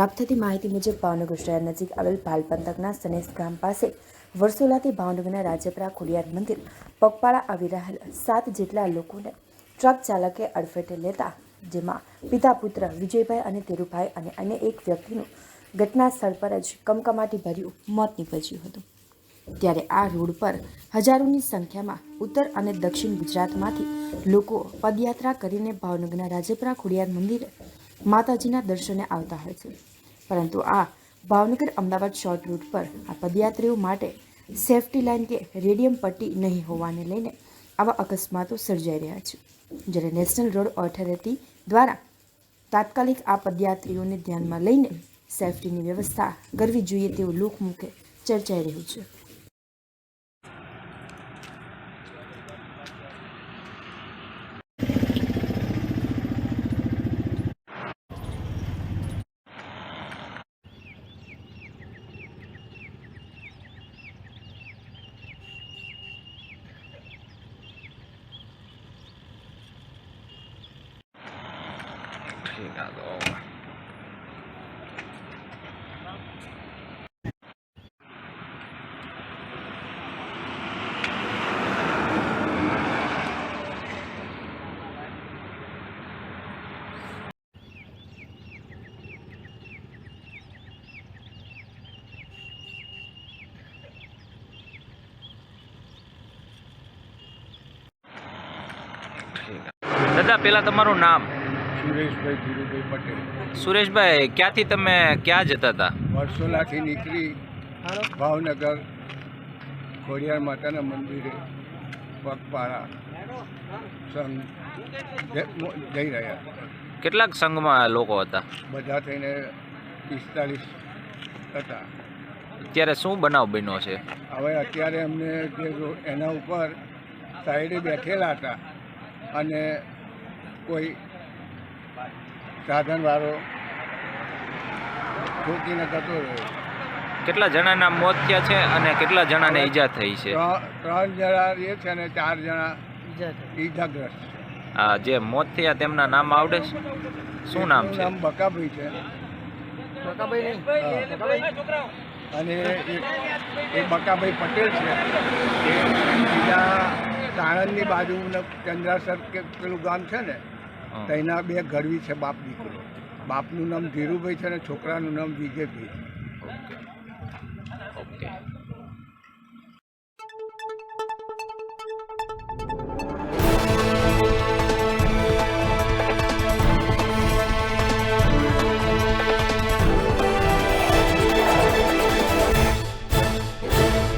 પ્રાપ્ત થતી માહિતી મુજબ ભાવનગર શહેર નજીક આવેલ ભાલ પંથકના સનેસ ગામ પાસે વર્ષોલાથી ભાવનગરના રાજપરા ખોડિયાર મંદિર પગપાળા આવી રહેલા 7 જેટલા લોકોને ટ્રક ચાલકે અડફેટે લેતા, જેમાં પિતા પુત્ર વિજયભાઈ અને તેરુભાઈ અને અન્ય એક વ્યક્તિનું ઘટના સ્થળ પર જ કમકમાટી ભર્યું મોત નીપજ્યું હતું. ત્યારે આ રોડ પર હજારોની સંખ્યામાં ઉત્તર અને દક્ષિણ ગુજરાતમાંથી લોકો પદયાત્રા કરીને ભાવનગરના રાજપરા ખોડિયાર મંદિરે માતાજીના દર્શને આવતા હોય છે. પરંતુ આ ભાવનગર અમદાવાદ શોર્ટ રૂટ પર આ પદયાત્રીઓ માટે સેફટી લાઇન કે રેડિયમ પટ્ટી નહીં હોવાને લઈને આવા અકસ્માતો સર્જાઈ રહ્યા છે. જ્યારે નેશનલ રોડ ઓથોરિટી દ્વારા તાત્કાલિક આ પદયાત્રીઓને ધ્યાનમાં લઈને સેફટીની વ્યવસ્થા કરવી જોઈએ તેવું લોકમુખે ચર્ચાઈ રહ્યું છે. દાદા, પહેલાં તમારું નામ? સુરેશભાઈ ધીરુભાઈ પટેલ. સુરેશભાઈ, ક્યાંથી તમે ક્યાં જતા હતા? વર્ષોલાથી નીકળી ભાવનગર ખોડિયાર માતાના મંદિરે પગપાળા સંઘ જઈ રહ્યા હતા. કેટલાક સંઘમાં લોકો હતા? બધા થઈને 45 હતા. અત્યારે શું બનાવ બન્યો છે? હવે અત્યારે અમને જે એના ઉપર સાઈડે બેઠેલા હતા અને કોઈ સાધનવાળો ઠોકીને જતો રહ્યો. કેટલા જણાના મોત થયા છે અને કેટલા જણાને ઈજા થઈ છે? 3 જણા એ છે અને 4 જણા ઈજાગ્રસ્ત. હા, જે મોત થયા તેમના નામ આવડે છે? શું નામ છે? નામ બકાભાઈ છે. અને એ બકાભાઈ પટેલ છે. એ બીજા સાણંદની બાજુનું ચંદ્રાસર કે પેલું ગામ છે ને, તેના 2 ઘરવી છે, બાપ દીકરો. બાપનું નામ ધીરુભાઈ છે અને છોકરાનું નામ વિજયભાઈ. ઓકે.